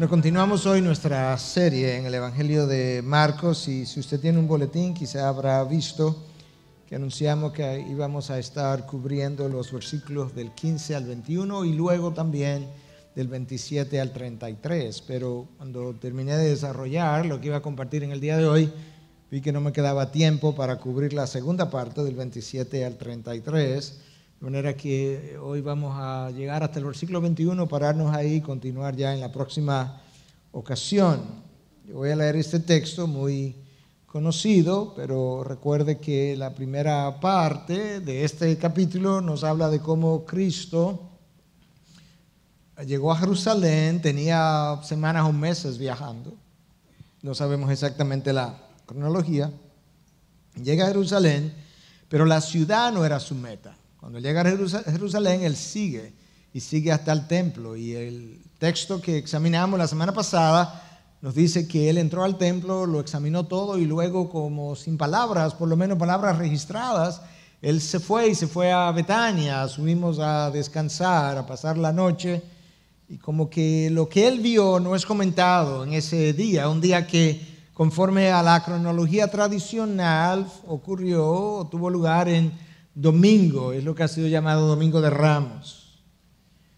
Bueno, continuamos hoy nuestra serie en el Evangelio de Marcos y si usted tiene un boletín quizá habrá visto que anunciamos que íbamos a estar cubriendo los versículos del 15 al 21 y luego también del 27 al 33, pero cuando terminé de desarrollar lo que iba a compartir en el día de hoy, vi que no me quedaba tiempo para cubrir la segunda parte del 27 al 33, de manera que hoy vamos a llegar hasta el versículo 21, pararnos ahí y continuar ya en la próxima ocasión. Yo voy a leer este texto muy conocido, pero recuerde que la primera parte de este capítulo nos habla de cómo Cristo llegó a Jerusalén, tenía semanas o meses viajando, no sabemos exactamente la cronología, llega a Jerusalén, pero la ciudad no era su meta. Cuando llega a Jerusalén, él sigue y sigue hasta el templo. Y el texto que examinamos la semana pasada nos dice que él entró al templo, lo examinó todo y luego, como sin palabras, por lo menos palabras registradas, él se fue a Betania, subimos a descansar, a pasar la noche. Y como que lo que él vio no es comentado en ese día, un día que conforme a la cronología tradicional ocurrió o tuvo lugar en domingo, es lo que ha sido llamado Domingo de Ramos.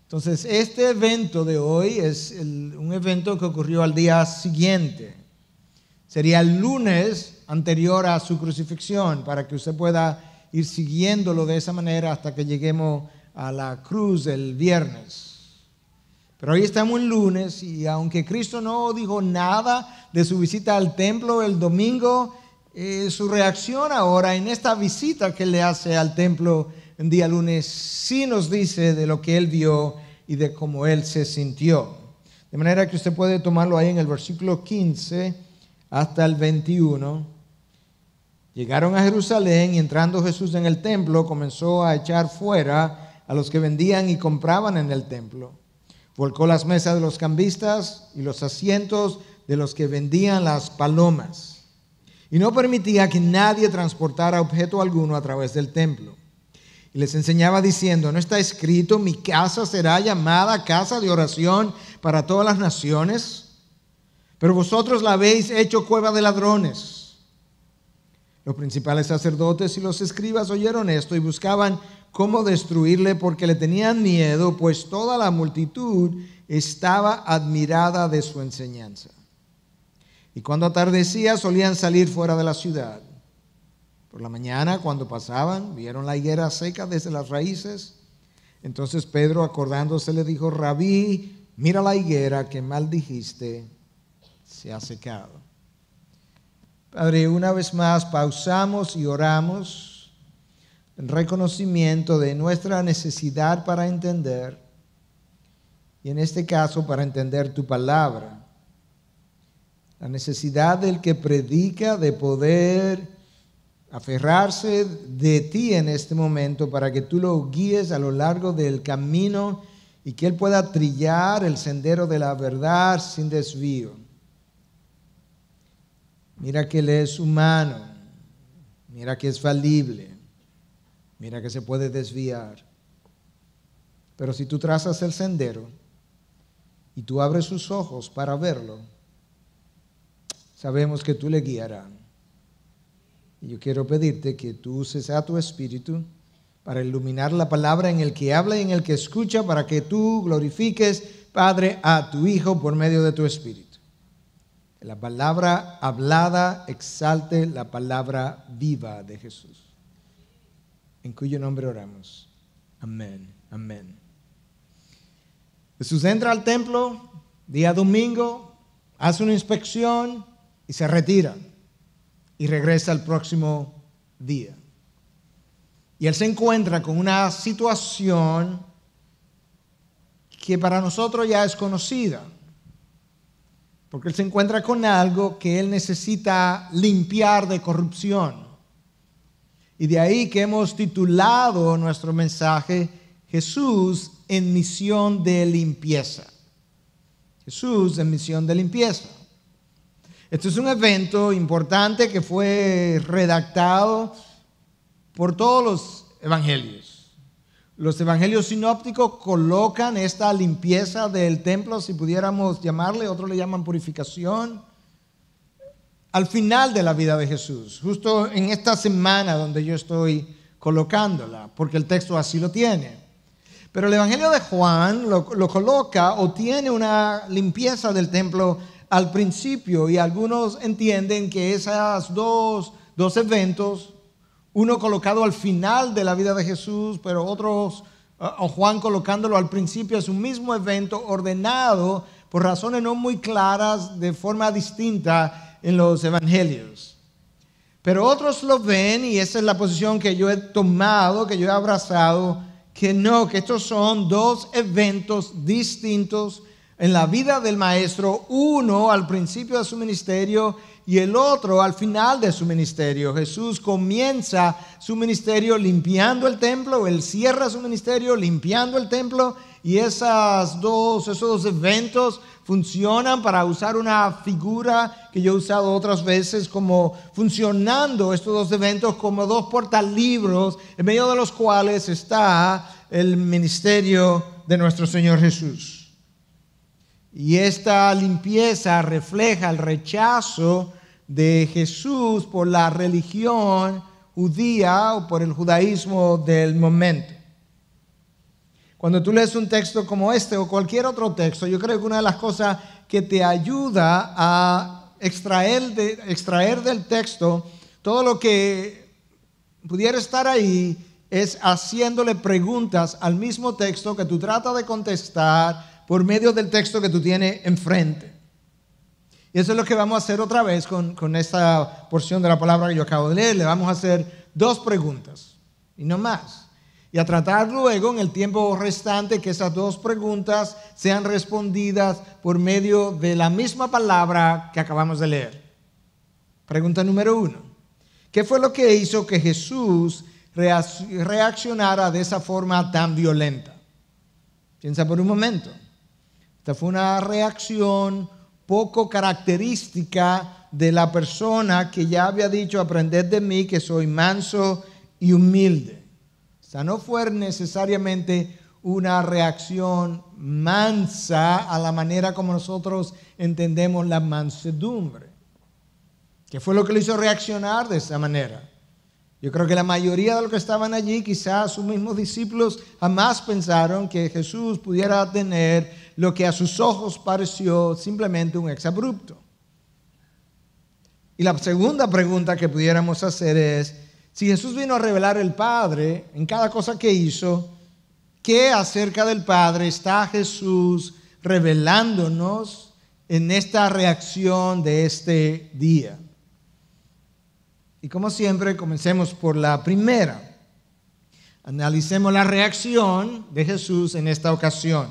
Entonces, este evento de hoy es un evento que ocurrió al día siguiente. Sería el lunes anterior a su crucifixión, para que usted pueda ir siguiéndolo de esa manera hasta que lleguemos a la cruz el viernes. Pero hoy estamos en lunes y aunque Cristo no dijo nada de su visita al templo el domingo, su reacción ahora en esta visita que le hace al templo en día lunes sí nos dice de lo que él vio y de cómo él se sintió. De manera que usted puede tomarlo ahí en el versículo 15 hasta el 21. Llegaron a Jerusalén y entrando Jesús en el templo comenzó a echar fuera a los que vendían y compraban en el templo. Volcó las mesas de los cambistas y los asientos de los que vendían las palomas. Y no permitía que nadie transportara objeto alguno a través del templo. Y les enseñaba diciendo: ¿no está escrito, mi casa será llamada casa de oración para todas las naciones? Pero vosotros la habéis hecho cueva de ladrones. Los principales sacerdotes y los escribas oyeron esto y buscaban cómo destruirle, porque le tenían miedo, pues toda la multitud estaba admirada de su enseñanza. Y cuando atardecía solían salir fuera de la ciudad. Por la mañana, cuando pasaban, vieron la higuera seca desde las raíces. Entonces Pedro, acordándose, le dijo: Rabí, mira la higuera que maldijiste, se ha secado. Padre, una vez más pausamos y oramos en reconocimiento de nuestra necesidad para entender, y en este caso para entender tu palabra. La necesidad del que predica de poder aferrarse de ti en este momento para que tú lo guíes a lo largo del camino y que él pueda trillar el sendero de la verdad sin desvío. Mira que él es humano, mira que es falible, mira que se puede desviar. Pero si tú trazas el sendero y tú abres sus ojos para verlo, sabemos que tú le guiarás. Y yo quiero pedirte que tú uses a tu espíritu para iluminar la palabra en el que habla y en el que escucha, para que tú glorifiques, Padre, a tu Hijo por medio de tu espíritu. Que la palabra hablada exalte la palabra viva de Jesús, en cuyo nombre oramos. Amén, amén. Jesús entra al templo día domingo, hace una inspección y se retira y regresa el próximo día. Y él se encuentra con una situación que para nosotros ya es conocida, porque él se encuentra con algo que él necesita limpiar de corrupción. Y de ahí que hemos titulado nuestro mensaje: Jesús en misión de limpieza. Jesús en misión de limpieza. Este es un evento importante que fue redactado por todos los evangelios. Los evangelios sinópticos colocan esta limpieza del templo, si pudiéramos llamarle, otros le llaman purificación, al final de la vida de Jesús, justo en esta semana donde yo estoy colocándola, porque el texto así lo tiene. Pero el evangelio de Juan lo coloca o tiene una limpieza del templo al principio, y algunos entienden que esos dos eventos, uno colocado al final de la vida de Jesús, pero otros, o Juan colocándolo al principio, es un mismo evento ordenado por razones no muy claras, de forma distinta en los evangelios. Pero otros lo ven, y esa es la posición que yo he tomado, que yo he abrazado, que no, que estos son dos eventos distintos en la vida del maestro, uno al principio de su ministerio y el otro al final de su ministerio. Jesús comienza su ministerio limpiando el templo, él cierra su ministerio limpiando el templo, y esos dos eventos funcionan, para usar una figura que yo he usado otras veces, como funcionando estos dos eventos como dos portalibros en medio de los cuales está el ministerio de nuestro Señor Jesús. Y esta limpieza refleja el rechazo de Jesús por la religión judía o por el judaísmo del momento. Cuando tú lees un texto como este o cualquier otro texto, yo creo que una de las cosas que te ayuda a extraer del texto todo lo que pudiera estar ahí es haciéndole preguntas al mismo texto que tú tratas de contestar por medio del texto que tú tienes enfrente. Y eso es lo que vamos a hacer otra vez con esta porción de la palabra que yo acabo de leer. Le vamos a hacer dos preguntas y no más. Y a tratar luego, en el tiempo restante, que esas dos preguntas sean respondidas por medio de la misma palabra que acabamos de leer. Pregunta número 1. ¿Qué fue lo que hizo que Jesús reaccionara de esa forma tan violenta? Piensa por un momento. Esta fue una reacción poco característica de la persona que ya había dicho: aprended de mí que soy manso y humilde. O sea, no fue necesariamente una reacción mansa a la manera como nosotros entendemos la mansedumbre. ¿Qué fue lo que le hizo reaccionar de esa manera? Yo creo que la mayoría de los que estaban allí, quizás sus mismos discípulos, jamás pensaron que Jesús pudiera tener lo que a sus ojos pareció simplemente un exabrupto. Y la segunda pregunta que pudiéramos hacer es: si Jesús vino a revelar el Padre en cada cosa que hizo, ¿qué acerca del Padre está Jesús revelándonos en esta reacción de este día? Y como siempre, comencemos por la primera. Analicemos la reacción de Jesús en esta ocasión.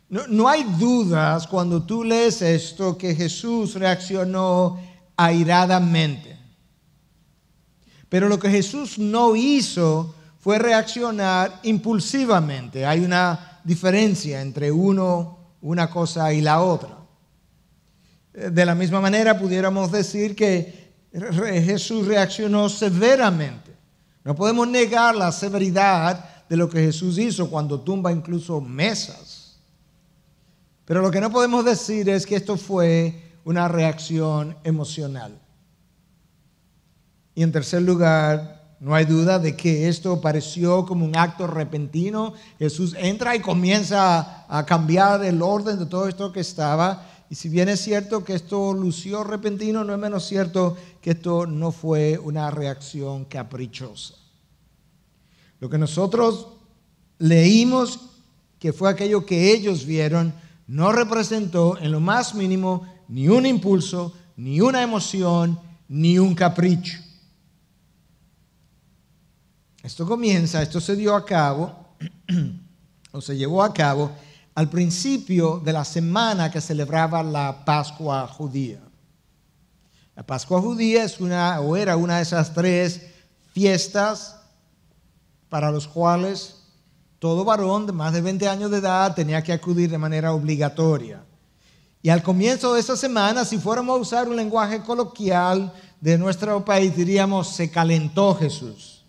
No hay dudas cuando tú lees esto que Jesús reaccionó airadamente. Pero lo que Jesús no hizo fue reaccionar impulsivamente. Hay una diferencia entre una cosa y la otra. De la misma manera pudiéramos decir que Jesús reaccionó severamente. No podemos negar la severidad de lo que Jesús hizo cuando tumba incluso mesas. Pero lo que no podemos decir es que esto fue una reacción emocional. Y en tercer lugar, no hay duda de que esto pareció como un acto repentino. Jesús entra y comienza a cambiar el orden de todo esto que estaba. Y si bien es cierto que esto lució repentino, no es menos cierto que esto no fue una reacción caprichosa. Lo que nosotros leímos, que fue aquello que ellos vieron, no representó en lo más mínimo ni un impulso, ni una emoción, ni un capricho. Esto se dio a cabo, o se llevó a cabo, al principio de la semana que celebraba la Pascua judía. La Pascua judía era una de esas 3 fiestas para los cuales todo varón de más de 20 años de edad tenía que acudir de manera obligatoria. Y al comienzo de esa semana, si fuéramos a usar un lenguaje coloquial de nuestro país, diríamos: se calentó Jesús.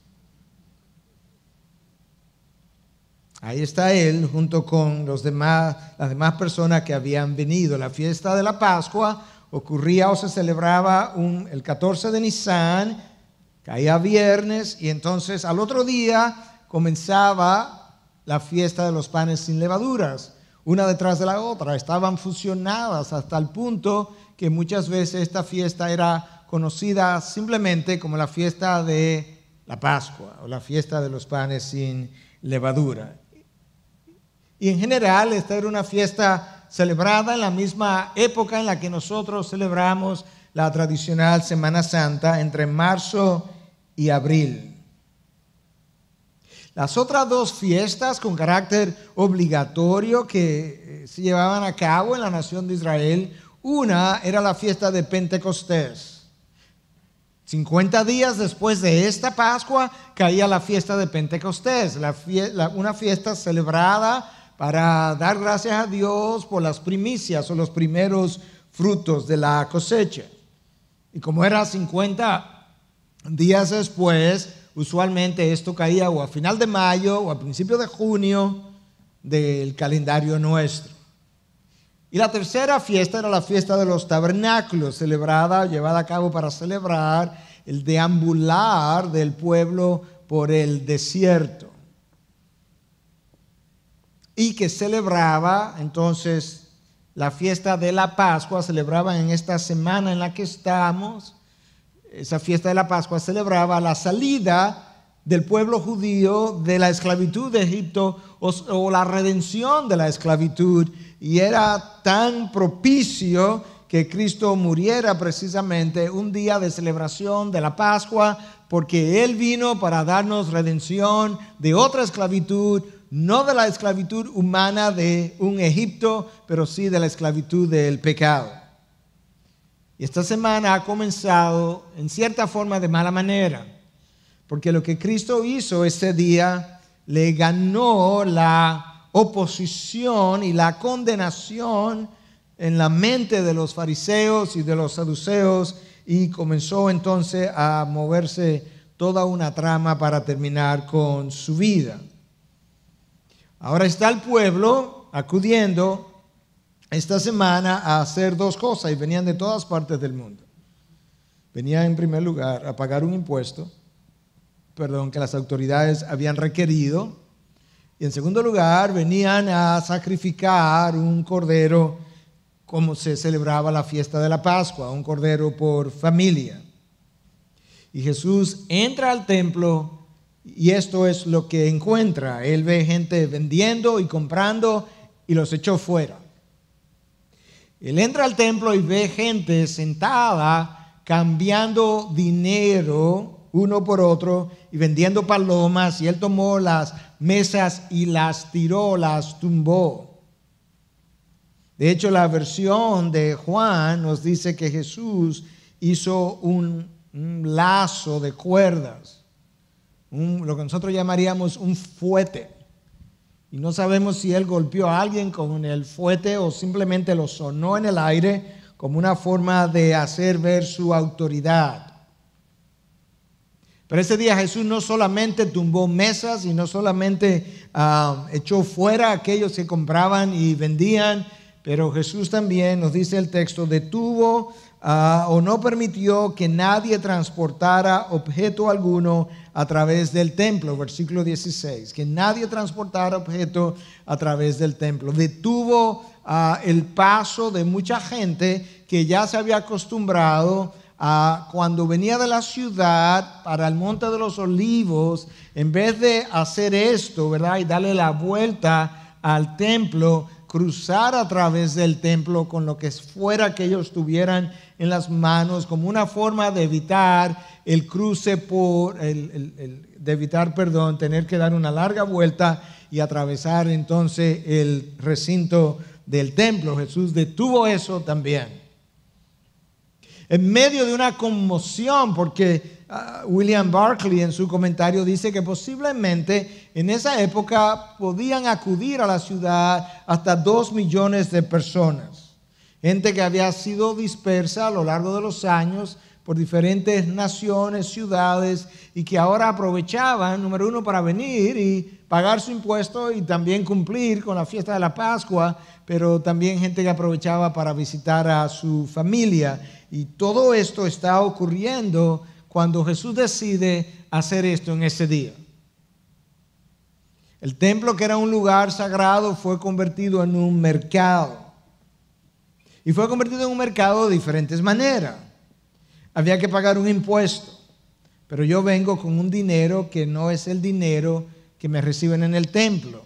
Ahí está él junto con las demás personas que habían venido. La fiesta de la Pascua ocurría o se celebraba el 14 de Nisan, caía viernes, y entonces al otro día comenzaba la fiesta de los panes sin levaduras, una detrás de la otra. Estaban fusionadas hasta el punto que muchas veces esta fiesta era conocida simplemente como la fiesta de la Pascua o la fiesta de los panes sin levadura. Y en general esta era una fiesta celebrada en la misma época en la que nosotros celebramos la tradicional Semana Santa, entre marzo y abril. Las otras dos fiestas con carácter obligatorio que se llevaban a cabo en la nación de Israel, una era la fiesta de Pentecostés. 50 días después de esta Pascua caía la fiesta de Pentecostés, una fiesta celebrada para dar gracias a Dios por las primicias o los primeros frutos de la cosecha. Y como era 50 días después, usualmente esto caía o a final de mayo o a principio de junio del calendario nuestro. Y la tercera fiesta era la fiesta de los tabernáculos, llevada a cabo para celebrar el deambular del pueblo por el desierto. Y que celebraba entonces la fiesta de la Pascua, celebraban en esta semana en la que estamos. Esa fiesta de la Pascua celebraba la salida del pueblo judío de la esclavitud de Egipto o la redención de la esclavitud, y era tan propicio que Cristo muriera precisamente un día de celebración de la Pascua, porque Él vino para darnos redención de otra esclavitud, no de la esclavitud humana de un Egipto, pero sí de la esclavitud del pecado. Y esta semana ha comenzado en cierta forma de mala manera, porque lo que Cristo hizo ese día le ganó la oposición y la condenación en la mente de los fariseos y de los saduceos, y comenzó entonces a moverse toda una trama para terminar con su vida. Ahora está el pueblo acudiendo esta semana a hacer dos cosas, y venían de todas partes del mundo. Venían en primer lugar a pagar un impuesto, que las autoridades habían requerido, y en segundo lugar venían a sacrificar un cordero como se celebraba la fiesta de la Pascua, un cordero por familia. Y Jesús entra al templo y esto es lo que encuentra. Él ve gente vendiendo y comprando y los echó fuera. Él entra al templo y ve gente sentada cambiando dinero uno por otro y vendiendo palomas, y él tomó las mesas y las tiró, las tumbó. De hecho, la versión de Juan nos dice que Jesús hizo un lazo de cuerdas, lo que nosotros llamaríamos un fuete. Y no sabemos si él golpeó a alguien con el fuete o simplemente lo sonó en el aire como una forma de hacer ver su autoridad. Pero ese día Jesús no solamente tumbó mesas y no solamente echó fuera a aquellos que compraban y vendían, pero Jesús también, nos dice el texto, detuvo o no permitió que nadie transportara objeto alguno a través del templo. Versículo 16, que nadie transportara objeto a través del templo. Detuvo el paso de mucha gente que ya se había acostumbrado a cuando venía de la ciudad para el Monte de los Olivos, en vez de hacer esto, ¿verdad?, y darle la vuelta al templo, cruzar a través del templo con lo que fuera que ellos tuvieran en las manos, como una forma de evitar el cruce tener que dar una larga vuelta y atravesar entonces el recinto del templo. Jesús detuvo eso también. En medio de una conmoción, porque William Barclay en su comentario dice que posiblemente en esa época podían acudir a la ciudad hasta 2 millones de personas. Gente que había sido dispersa a lo largo de los años por diferentes naciones, ciudades, y que ahora aprovechaban, número uno, para venir y pagar su impuesto y también cumplir con la fiesta de la Pascua, pero también gente que aprovechaba para visitar a su familia. Y todo esto está ocurriendo cuando Jesús decide hacer esto en ese día. El templo, que era un lugar sagrado, fue convertido en un mercado. Y fue convertido en un mercado de diferentes maneras. Había que pagar un impuesto, pero yo vengo con un dinero que no es el dinero que me reciben en el templo,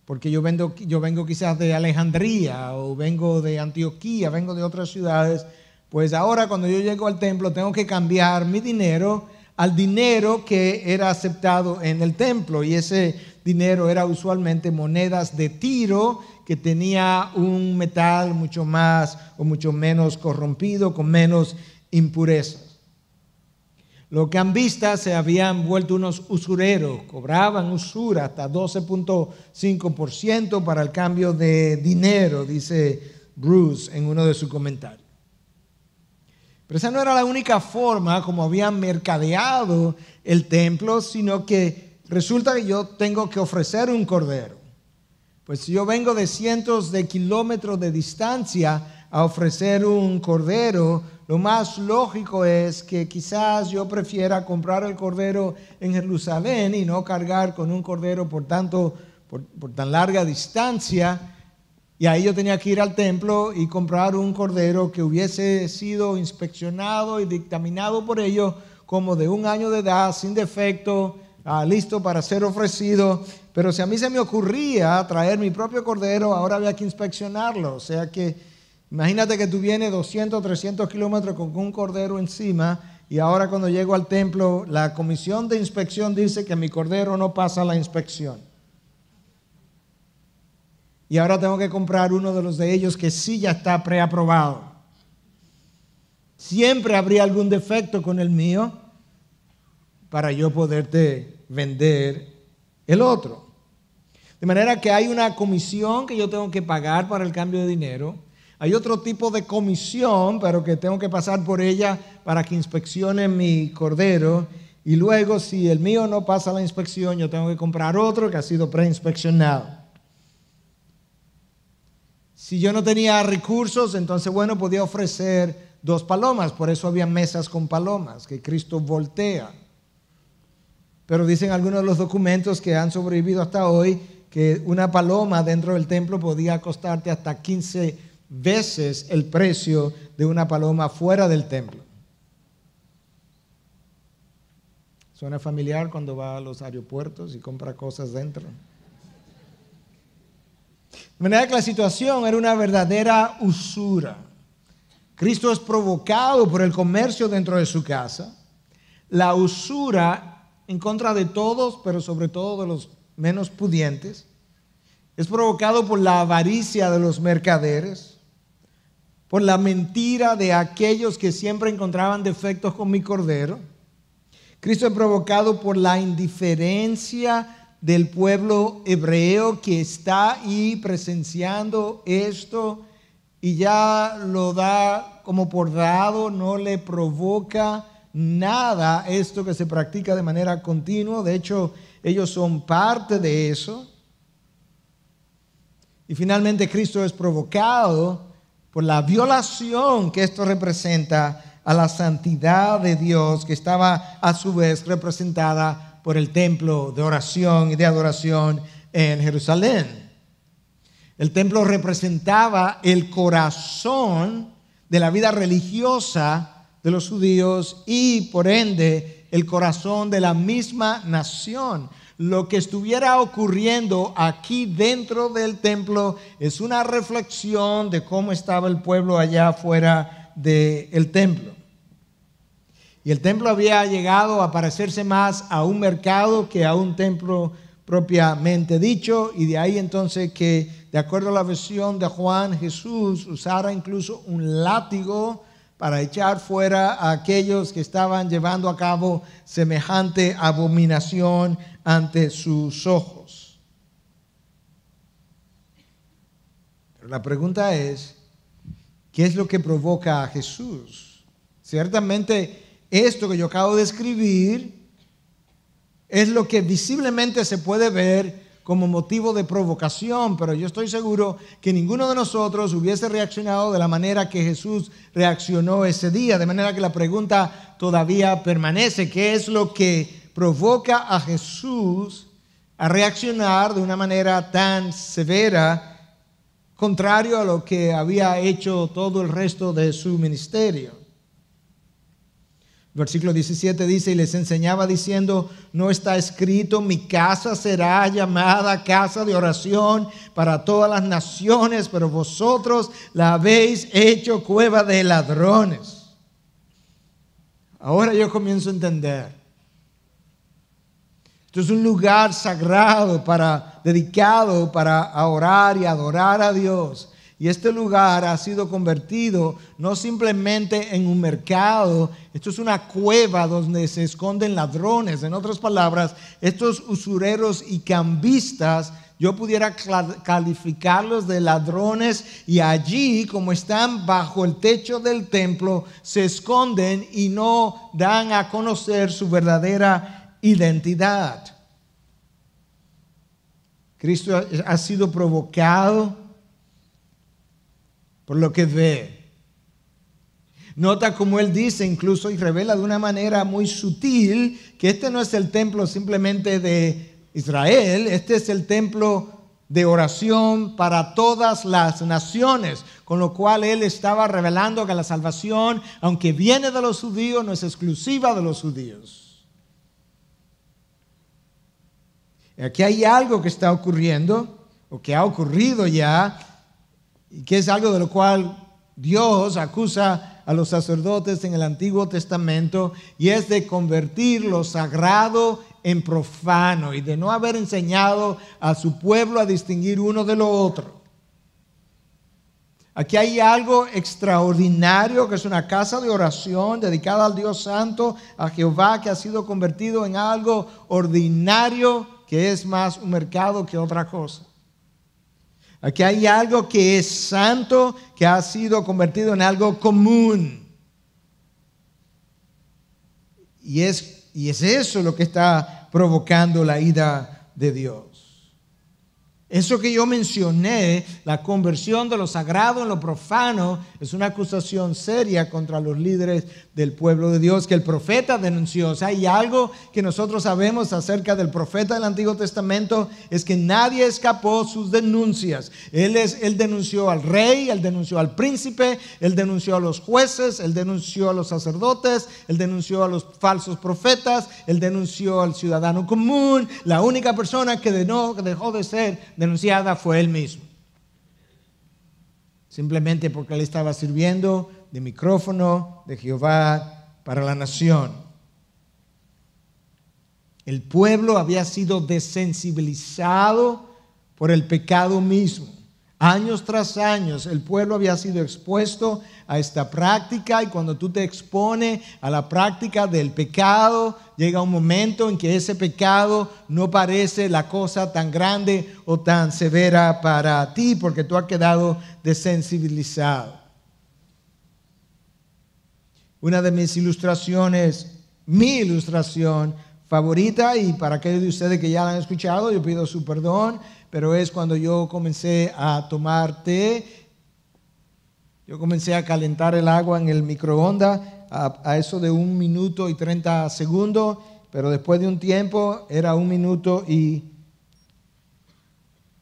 porque yo vengo quizás de Alejandría o vengo de Antioquía, vengo de otras ciudades. Pues ahora cuando yo llego al templo tengo que cambiar mi dinero al dinero que era aceptado en el templo, y ese dinero era usualmente monedas de Tiro, que tenía un metal mucho más o mucho menos corrompido, con menos impurezas. Los cambistas se habían vuelto unos usureros, cobraban usura hasta 12.5% para el cambio de dinero, dice Bruce en uno de sus comentarios. Pero esa no era la única forma como habían mercadeado el templo, sino que resulta que yo tengo que ofrecer un cordero. Pues si yo vengo de cientos de kilómetros de distancia a ofrecer un cordero, lo más lógico es que quizás yo prefiera comprar el cordero en Jerusalén y no cargar con un cordero por tan larga distancia. Y ahí yo tenía que ir al templo y comprar un cordero que hubiese sido inspeccionado y dictaminado por ellos como de 1 año de edad, sin defecto, listo para ser ofrecido. Pero si a mí se me ocurría traer mi propio cordero, ahora había que inspeccionarlo. O sea que imagínate que tú vienes 200, 300 kilómetros con un cordero encima, y ahora cuando llego al templo, la comisión de inspección dice que mi cordero no pasa la inspección. Y ahora tengo que comprar uno de los de ellos que sí ya está preaprobado. Siempre habría algún defecto con el mío para yo poderte vender el otro. De manera que hay una comisión que yo tengo que pagar para el cambio de dinero. Hay otro tipo de comisión, pero que tengo que pasar por ella para que inspeccionen mi cordero. Y luego, si el mío no pasa la inspección, yo tengo que comprar otro que ha sido preinspeccionado. Si yo no tenía recursos, entonces, bueno, podía ofrecer 2 palomas. Por eso había mesas con palomas, que Cristo voltea. Pero dicen algunos de los documentos que han sobrevivido hasta hoy que una paloma dentro del templo podía costarte hasta 15 veces el precio de una paloma fuera del templo. ¿Suena familiar cuando va a los aeropuertos y compra cosas dentro? De manera que la situación era una verdadera usura. Cristo es provocado por el comercio dentro de su casa, la usura en contra de todos, pero sobre todo de los menos pudientes. Es provocado por la avaricia de los mercaderes, por la mentira de aquellos que siempre encontraban defectos con mi cordero. Cristo es provocado por la indiferencia del pueblo hebreo que está ahí presenciando esto y ya lo da como por dado, no le provoca nada esto que se practica de manera continua. De hecho, ellos son parte de eso. Y finalmente Cristo es provocado por la violación que esto representa a la santidad de Dios, que estaba a su vez representada por el templo de oración y de adoración en Jerusalén. El templo representaba el corazón de la vida religiosa de los judíos y por ende el corazón de la misma nación. Lo que estuviera ocurriendo aquí dentro del templo es una reflexión de cómo estaba el pueblo allá afuera del templo. Y el templo había llegado a parecerse más a un mercado que a un templo propiamente dicho, y de ahí entonces que, de acuerdo a la versión de Juan, Jesús usara incluso un látigo para echar fuera a aquellos que estaban llevando a cabo semejante abominación ante sus ojos. Pero la pregunta es, ¿qué es lo que provoca a Jesús Ciertamente, esto que yo acabo de escribir es lo que visiblemente se puede ver como motivo de provocación, pero yo estoy seguro que ninguno de nosotros hubiese reaccionado de la manera que Jesús reaccionó ese día, de manera que la pregunta todavía permanece: ¿qué es lo que provoca a Jesús a reaccionar de una manera tan severa, contrario a lo que había hecho todo el resto de su ministerio? Versículo 17 dice: y les enseñaba diciendo, no está escrito, mi casa será llamada casa de oración para todas las naciones, pero vosotros la habéis hecho cueva de ladrones. Ahora yo comienzo a entender. Esto es un lugar sagrado dedicado para orar y adorar a Dios. Y este lugar ha sido convertido no simplemente en un mercado, esto es una cueva donde se esconden ladrones. En otras palabras, estos usureros y cambistas, yo pudiera calificarlos de ladrones, y allí, como están bajo el techo del templo, se esconden y no dan a conocer su verdadera identidad. Cristo ha sido provocado por lo que ve. Nota como él dice incluso y revela de una manera muy sutil que este no es el templo simplemente de Israel, este es el templo de oración para todas las naciones, con lo cual él estaba revelando que la salvación, aunque viene de los judíos, no es exclusiva de los judíos. Aquí hay algo que está ocurriendo, o que ha ocurrido ya, y que es algo de lo cual Dios acusa a los sacerdotes en el Antiguo Testamento, y es de convertir lo sagrado en profano y de no haber enseñado a su pueblo a distinguir uno de lo otro. Aquí hay algo extraordinario, que es una casa de oración dedicada al Dios Santo, a Jehová, que ha sido convertido en algo ordinario, que es más un mercado que otra cosa. Aquí hay algo que es santo, que ha sido convertido en algo común. Y es eso lo que está provocando la ira de Dios. Eso que yo mencioné, la conversión de lo sagrado en lo profano, es una acusación seria contra los líderes del pueblo de Dios que el profeta denunció. O sea, hay algo que nosotros sabemos acerca del profeta del Antiguo Testamento, es que nadie escapó sus denuncias. Él denunció al rey, él denunció al príncipe, él denunció a los jueces, él denunció a los sacerdotes, él denunció a los falsos profetas, él denunció al ciudadano común. La única persona que dejó de ser denunciada fue él mismo, simplemente porque él estaba sirviendo de micrófono de Jehová para la nación. El pueblo había sido desensibilizado por el pecado mismo. Años tras años el pueblo había sido expuesto a esta práctica, y cuando tú te expones a la práctica del pecado, llega un momento en que ese pecado no parece la cosa tan grande o tan severa para ti, porque tú has quedado desensibilizado. Una de mis ilustraciones, mi ilustración favorita, y para aquellos de ustedes que ya la han escuchado, yo pido su perdón, pero es cuando yo comencé a tomar té. Yo comencé a calentar el agua en el microondas a eso de 1 minuto y 30 segundos, pero después de un tiempo era 1 minuto y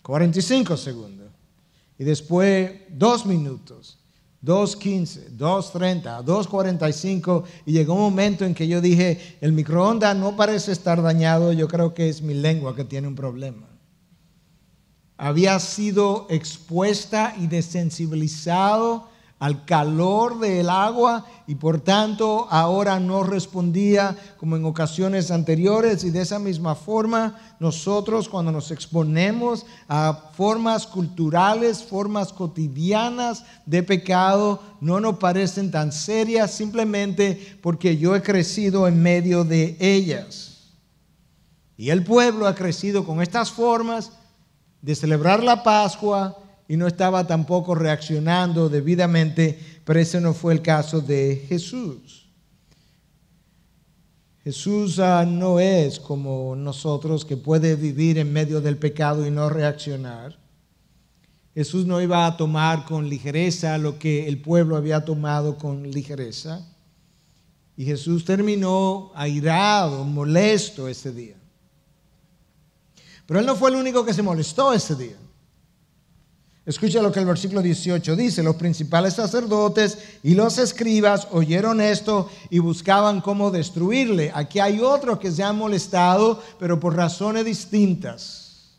45 segundos. Y después 2 minutos, 2:15, 2:30, 2:45, y llegó un momento en que yo dije, el microondas no parece estar dañado, yo creo que es mi lengua que tiene un problema. Había sido expuesta y desensibilizado al calor del agua, y por tanto ahora no respondía como en ocasiones anteriores. Y de esa misma forma nosotros, cuando nos exponemos a formas culturales, formas cotidianas de pecado, no nos parecen tan serias simplemente porque yo he crecido en medio de ellas. Y el pueblo ha crecido con estas formas de celebrar la Pascua y no estaba tampoco reaccionando debidamente, pero ese no fue el caso de Jesús. Jesús no es como nosotros, que puede vivir en medio del pecado y no reaccionar. Jesús no iba a tomar con ligereza lo que el pueblo había tomado con ligereza. Y Jesús terminó airado, molesto ese día. Pero él no fue el único que se molestó ese día. Escucha lo que el versículo 18 dice: los principales sacerdotes y los escribas oyeron esto y buscaban cómo destruirle. Aquí hay otros que se han molestado, pero por razones distintas.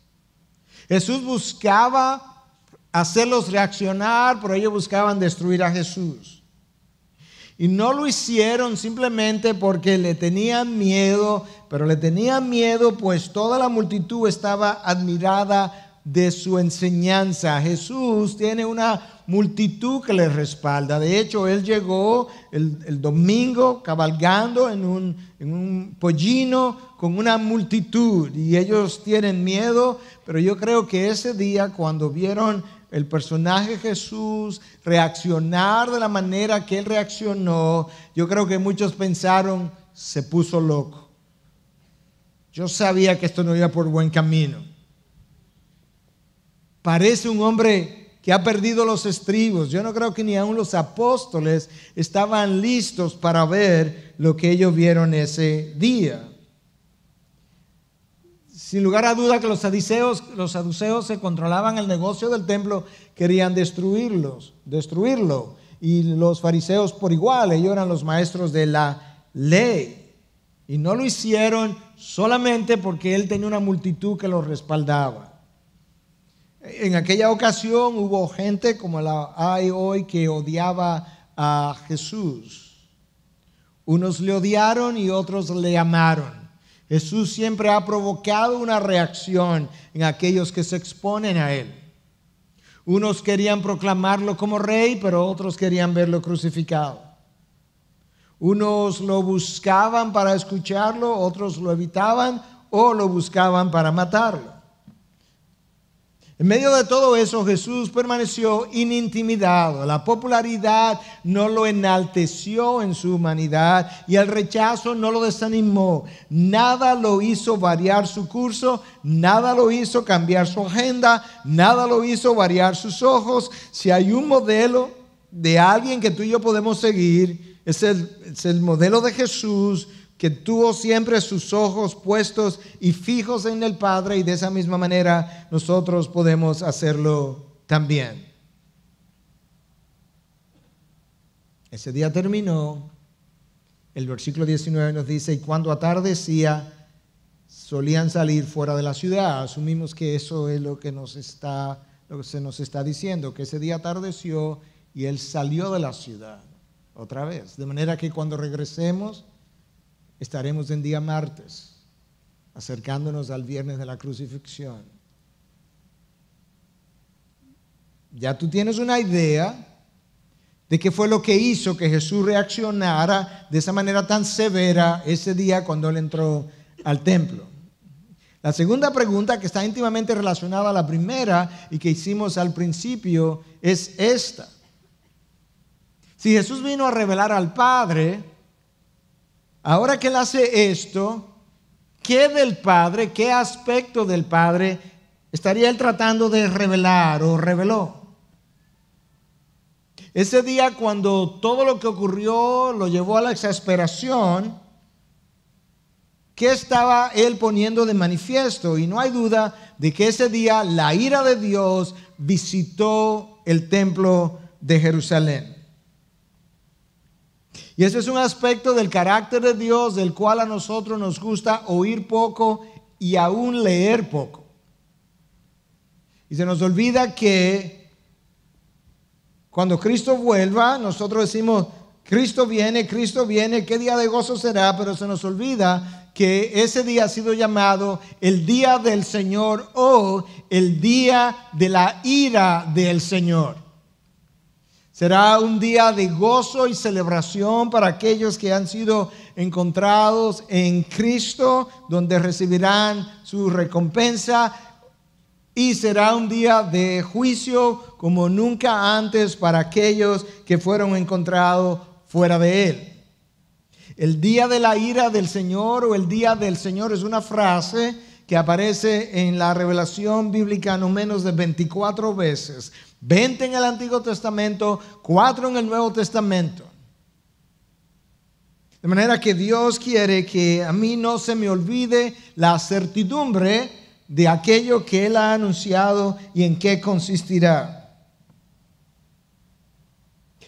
Jesús buscaba hacerlos reaccionar, pero ellos buscaban destruir a Jesús. Y no lo hicieron simplemente porque le tenían miedo, pero le tenían miedo pues toda la multitud estaba admirada de su enseñanza. Jesús tiene una multitud que le respalda. De hecho, él llegó el domingo cabalgando en un pollino con una multitud y ellos tienen miedo, pero yo creo que ese día, cuando vieron el personaje Jesús reaccionar de la manera que él reaccionó, yo creo que muchos pensaron: se puso loco. Yo sabía que esto no iba por buen camino. Parece un hombre que ha perdido los estribos. Yo no creo que ni aun los apóstoles estaban listos para ver lo que ellos vieron ese día. Sin lugar a duda que los saduceos se controlaban el negocio del templo, querían destruirlo. Y los fariseos por igual, ellos eran los maestros de la ley. Y no lo hicieron solamente porque él tenía una multitud que los respaldaba. En aquella ocasión hubo gente como la hay hoy que odiaba a Jesús. Unos le odiaron y otros le amaron. Jesús siempre ha provocado una reacción en aquellos que se exponen a él. Unos querían proclamarlo como rey, pero otros querían verlo crucificado. Unos lo buscaban para escucharlo, otros lo evitaban o lo buscaban para matarlo. En medio de todo eso, Jesús permaneció inintimidado. La popularidad no lo enalteció en su humanidad y el rechazo no lo desanimó. Nada lo hizo variar su curso, nada lo hizo cambiar su agenda, nada lo hizo variar sus ojos. Si hay un modelo de alguien que tú y yo podemos seguir, es el modelo de Jesús, que tuvo siempre sus ojos puestos y fijos en el Padre, y de esa misma manera nosotros podemos hacerlo también. Ese día terminó. El versículo 19 nos dice: y cuando atardecía, solían salir fuera de la ciudad. Asumimos que eso es lo que se nos está diciendo, que ese día atardeció y él salió de la ciudad otra vez. De manera que cuando regresemos, estaremos en día martes, acercándonos al viernes de la crucifixión. Ya tú tienes una idea de qué fue lo que hizo que Jesús reaccionara de esa manera tan severa ese día cuando él entró al templo. La segunda pregunta, que está íntimamente relacionada a la primera y que hicimos al principio, es esta: si Jesús vino a revelar al Padre, ahora que él hace esto, ¿qué del Padre, qué aspecto del Padre estaría él tratando de revelar o reveló? Ese día, cuando todo lo que ocurrió lo llevó a la exasperación, ¿qué estaba él poniendo de manifiesto? Y no hay duda de que ese día la ira de Dios visitó el templo de Jerusalén. Y ese es un aspecto del carácter de Dios del cual a nosotros nos gusta oír poco y aún leer poco. Y se nos olvida que cuando Cristo vuelva, nosotros decimos: Cristo viene, qué día de gozo será, pero se nos olvida que ese día ha sido llamado el día del Señor o el día de la ira del Señor. Será un día de gozo y celebración para aquellos que han sido encontrados en Cristo, donde recibirán su recompensa. Y será un día de juicio como nunca antes para aquellos que fueron encontrados fuera de él. El día de la ira del Señor o el día del Señor es una frase que aparece en la revelación bíblica no menos de 24 veces. 20 en el Antiguo Testamento, 4 en el Nuevo Testamento. De manera que Dios quiere que a mí no se me olvide la certidumbre de aquello que Él ha anunciado y en qué consistirá.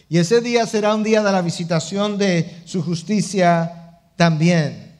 Y ese día será un día de la visitación de su justicia también.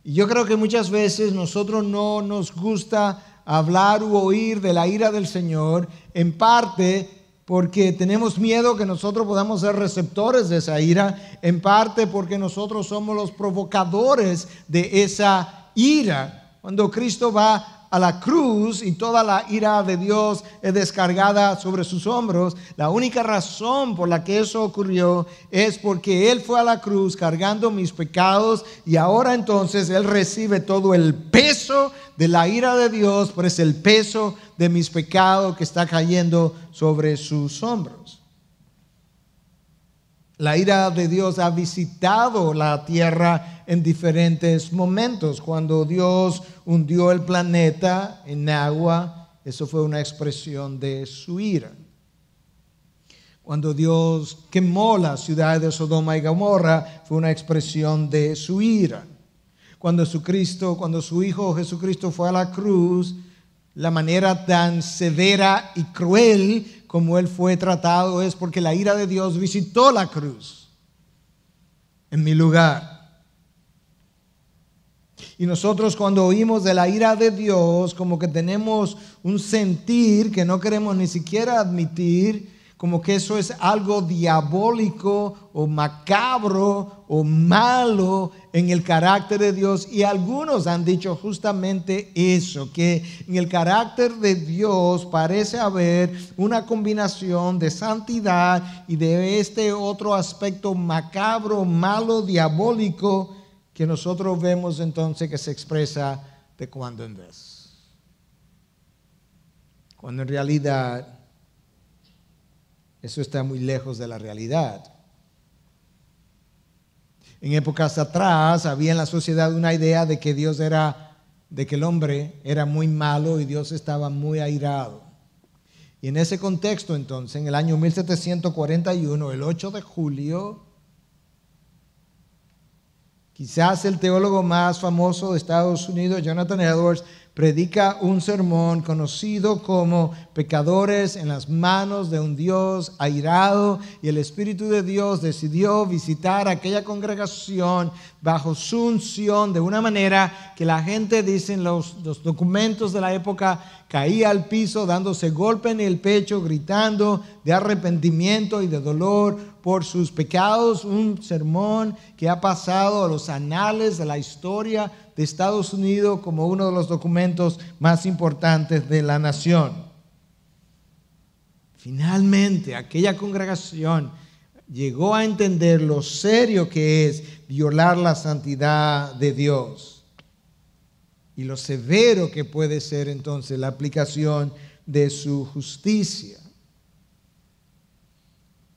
Y yo creo que muchas veces nosotros no nos gusta hablar u oír de la ira del Señor, en parte porque tenemos miedo que nosotros podamos ser receptores de esa ira, en parte porque nosotros somos los provocadores de esa ira. Cuando Cristo va a la cruz y toda la ira de Dios es descargada sobre sus hombros, la única razón por la que eso ocurrió es porque Él fue a la cruz cargando mis pecados y ahora entonces Él recibe todo el peso de la ira de Dios, pero es el peso de mis pecados que está cayendo sobre sus hombros. La ira de Dios ha visitado la tierra en diferentes momentos. Cuando Dios hundió el planeta en agua, eso fue una expresión de su ira. Cuando Dios quemó la ciudad de Sodoma y Gomorra, fue una expresión de su ira. Cuando su Hijo Jesucristo fue a la cruz, la manera tan severa y cruel como Él fue tratado es porque la ira de Dios visitó la cruz en mi lugar. Y nosotros cuando oímos de la ira de Dios, como que tenemos un sentir que no queremos ni siquiera admitir, como que eso es algo diabólico o macabro o malo en el carácter de Dios. Y algunos han dicho justamente eso, que en el carácter de Dios parece haber una combinación de santidad y de este otro aspecto macabro, malo, diabólico, que nosotros vemos entonces que se expresa de cuando en vez. Cuando en realidad eso está muy lejos de la realidad. En épocas atrás había en la sociedad una idea de que el hombre era muy malo y Dios estaba muy airado. Y en ese contexto entonces, en el año 1741, el 8 de julio, quizás el teólogo más famoso de Estados Unidos, Jonathan Edwards, predica un sermón conocido como Pecadores en las manos de un Dios airado, y el Espíritu de Dios decidió visitar aquella congregación bajo su unción de una manera que la gente, dicen los documentos de la época, caía al piso dándose golpe en el pecho, gritando de arrepentimiento y de dolor por sus pecados. Un sermón que ha pasado a los anales de la historia de Estados Unidos como uno de los documentos más importantes de la nación. Finalmente, aquella congregación llegó a entender lo serio que es violar la santidad de Dios y lo severo que puede ser entonces la aplicación de su justicia.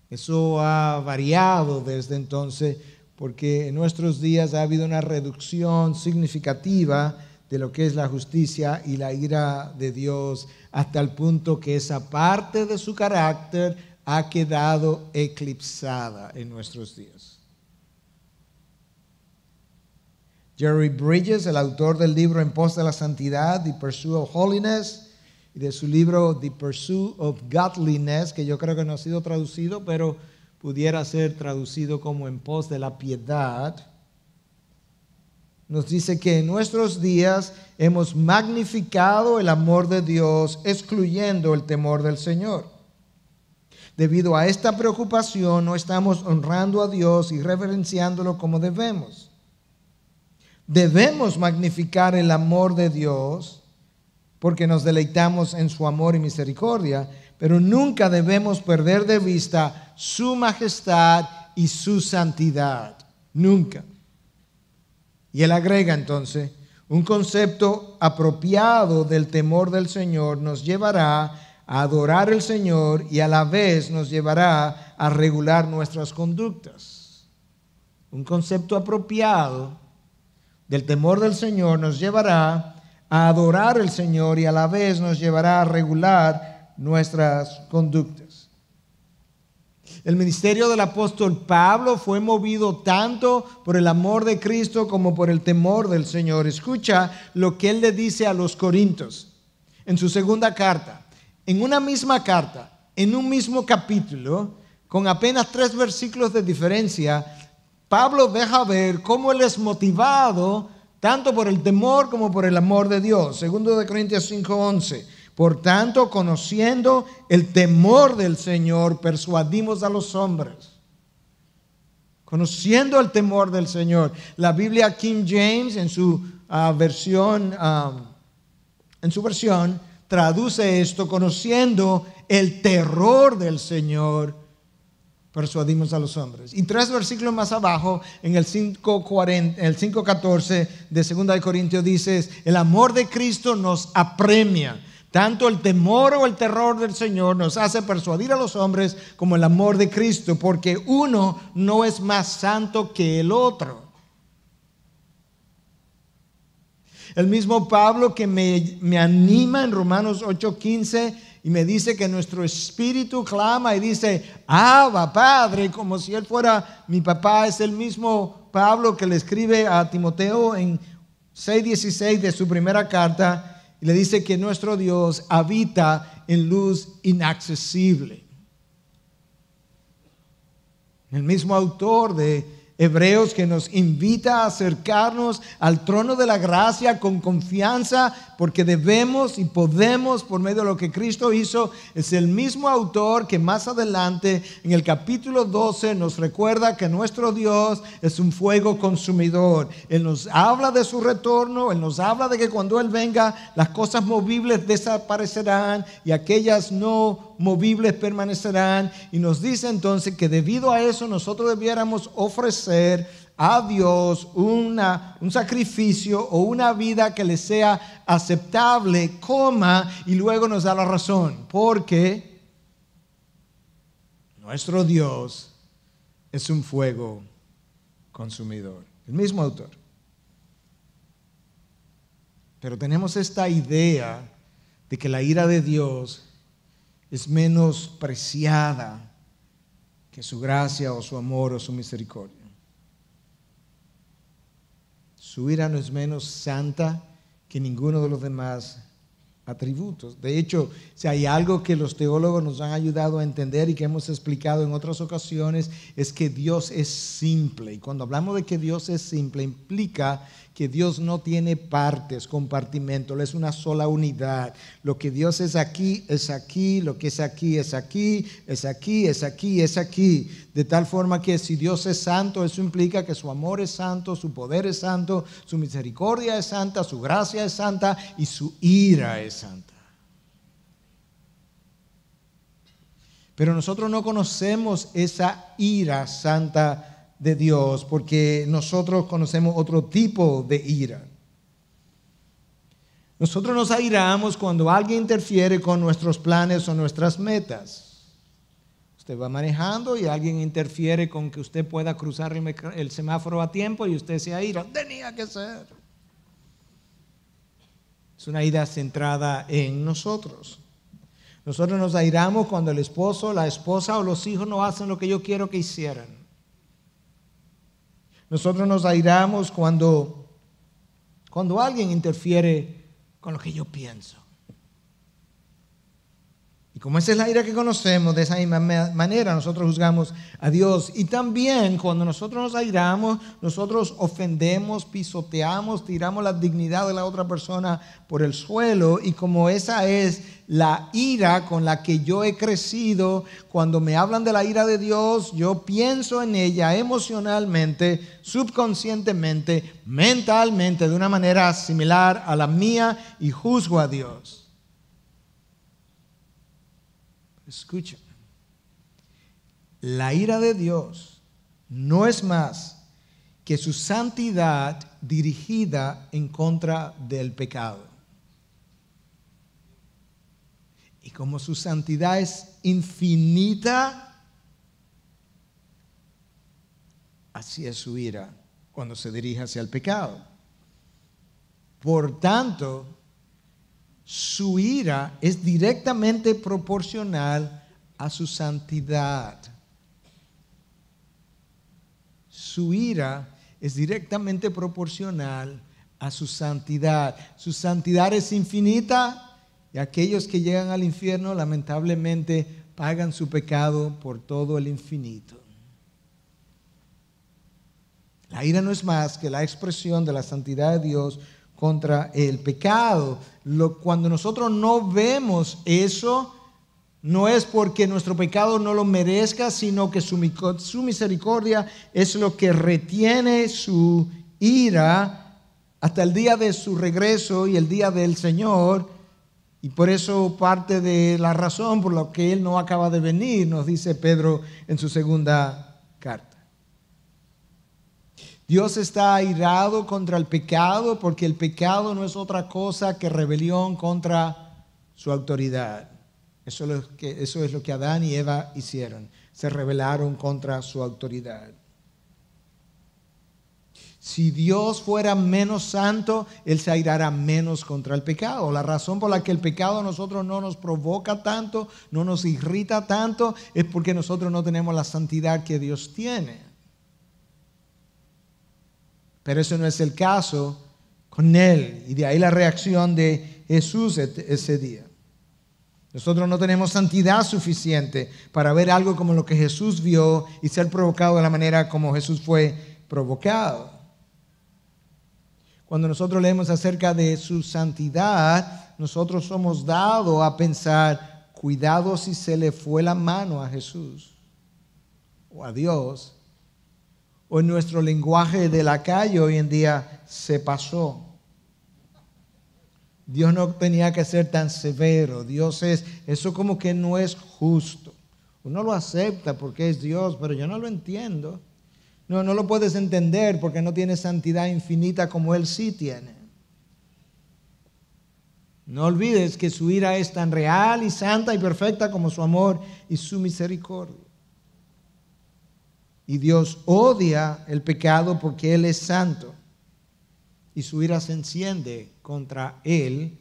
Eso ha variado desde entonces, porque en nuestros días ha habido una reducción significativa de lo que es la justicia y la ira de Dios, hasta el punto que esa parte de su carácter ha quedado eclipsada en nuestros días. Jerry Bridges, el autor del libro En pos de la santidad, The Pursuit of Holiness, y de su libro The Pursuit of Godliness, que yo creo que no ha sido traducido, pero pudiera ser traducido como En pos de la piedad, nos dice que en nuestros días hemos magnificado el amor de Dios, excluyendo el temor del Señor. Debido a esta preocupación, no estamos honrando a Dios y reverenciándolo como debemos. Debemos magnificar el amor de Dios porque nos deleitamos en su amor y misericordia, pero nunca debemos perder de vista su majestad y su santidad. Nunca. Y él agrega entonces, Un concepto apropiado del temor del Señor nos llevará a adorar al Señor y a la vez nos llevará a regular nuestras conductas. Un concepto apropiado del temor del Señor nos llevará a adorar al Señor y a la vez nos llevará a regular nuestras conductas. El ministerio del apóstol Pablo fue movido tanto por el amor de Cristo como por el temor del Señor. Escucha lo que él le dice a los Corintios en su segunda carta. En una misma carta, en un mismo capítulo, con apenas 3 versículos de diferencia, Pablo deja ver cómo él es motivado tanto por el temor como por el amor de Dios. Segundo de Corintios 5:11. Por tanto, conociendo el temor del Señor, persuadimos a los hombres. Conociendo el temor del Señor. La Biblia King James en su versión traduce esto: conociendo el terror del Señor, persuadimos a los hombres. Y 3 versículos más abajo, en el 5:14 de 2 de Corintios, dice: el amor de Cristo nos apremia. Tanto el temor o el terror del Señor nos hace persuadir a los hombres como el amor de Cristo, porque uno no es más santo que el otro. El mismo Pablo que me anima en Romanos 8:15 y me dice que nuestro espíritu clama y dice: Abba, Padre, como si él fuera mi papá. Es el mismo Pablo que le escribe a Timoteo en 6:16 de su primera carta y le dice que nuestro Dios habita en luz inaccesible. El mismo autor de Hebreos que nos invita a acercarnos al trono de la gracia con confianza, porque debemos y podemos por medio de lo que Cristo hizo. Es el mismo autor que más adelante en el capítulo 12 nos recuerda que nuestro Dios es un fuego consumidor. Él nos habla de su retorno, Él nos habla de que cuando Él venga las cosas movibles desaparecerán y aquellas no movibles permanecerán, y nos dice entonces que debido a eso nosotros debiéramos ofrecer a Dios un sacrificio o una vida que le sea aceptable, y luego nos da la razón, porque nuestro Dios es un fuego consumidor. El mismo autor. Pero tenemos esta idea de que la ira de Dios es menospreciada que su gracia o su amor o su misericordia. Su ira no es menos santa que ninguno de los demás atributos. De hecho, si hay algo que los teólogos nos han ayudado a entender y que hemos explicado en otras ocasiones, es que Dios es simple. Y cuando hablamos de que Dios es simple, implica que Dios no tiene partes, compartimentos, Él es una sola unidad. Lo que Dios es aquí, lo que es aquí, es aquí, es aquí, es aquí, es aquí. De tal forma que si Dios es santo, eso implica que su amor es santo, su poder es santo, su misericordia es santa, su gracia es santa y su ira es santa. Pero nosotros no conocemos esa ira santa de Dios, porque nosotros conocemos otro tipo de ira. Nosotros nos airamos cuando alguien interfiere con nuestros planes o nuestras metas. Usted va manejando y alguien interfiere con que usted pueda cruzar el semáforo a tiempo y usted se aira. Tenía que ser. Es una ira centrada en nosotros. Nosotros nos airamos cuando el esposo, la esposa o los hijos no hacen lo que yo quiero que hicieran. Nosotros nos airamos cuando alguien interfiere con lo que yo pienso. Y como esa es la ira que conocemos, de esa misma manera nosotros juzgamos a Dios. Y también cuando nosotros nos airamos, nosotros ofendemos, pisoteamos, tiramos la dignidad de la otra persona por el suelo. Y como esa es la ira con la que yo he crecido, cuando me hablan de la ira de Dios, yo pienso en ella emocionalmente, subconscientemente, mentalmente, de una manera similar a la mía y juzgo a Dios. Escucha, la ira de Dios no es más que su santidad dirigida en contra del pecado. Y como su santidad es infinita, así es su ira cuando se dirige hacia el pecado. Por tanto, su ira es directamente proporcional a su santidad. Su ira es directamente proporcional a su santidad. Su santidad es infinita y aquellos que llegan al infierno lamentablemente pagan su pecado por todo el infinito. La ira no es más que la expresión de la santidad de Dios contra el pecado. Cuando nosotros no vemos eso, no es porque nuestro pecado no lo merezca, sino que su misericordia es lo que retiene su ira hasta el día de su regreso y el día del Señor. Y por eso parte de la razón por la que Él no acaba de venir, nos dice Pedro en su segunda carta. Dios está airado contra el pecado porque el pecado no es otra cosa que rebelión contra su autoridad. Eso es lo que Adán y Eva hicieron. Se rebelaron contra su autoridad. Si Dios fuera menos santo, Él se airará menos contra el pecado. La razón por la que el pecado a nosotros no nos provoca tanto, no nos irrita tanto, es porque nosotros no tenemos la santidad que Dios tiene. Pero eso no es el caso con Él. Y de ahí la reacción de Jesús ese día. Nosotros no tenemos santidad suficiente para ver algo como lo que Jesús vio y ser provocado de la manera como Jesús fue provocado. Cuando nosotros leemos acerca de su santidad, nosotros somos dados a pensar, cuidado si se le fue la mano a Jesús o a Dios. O en nuestro lenguaje de la calle hoy en día se pasó. Dios no tenía que ser tan severo. Eso como que no es justo. Uno lo acepta porque es Dios, pero yo no lo entiendo. No lo puedes entender porque no tiene santidad infinita como Él sí tiene. No olvides que su ira es tan real y santa y perfecta como su amor y su misericordia. Y Dios odia el pecado porque Él es santo. Y su ira se enciende contra Él,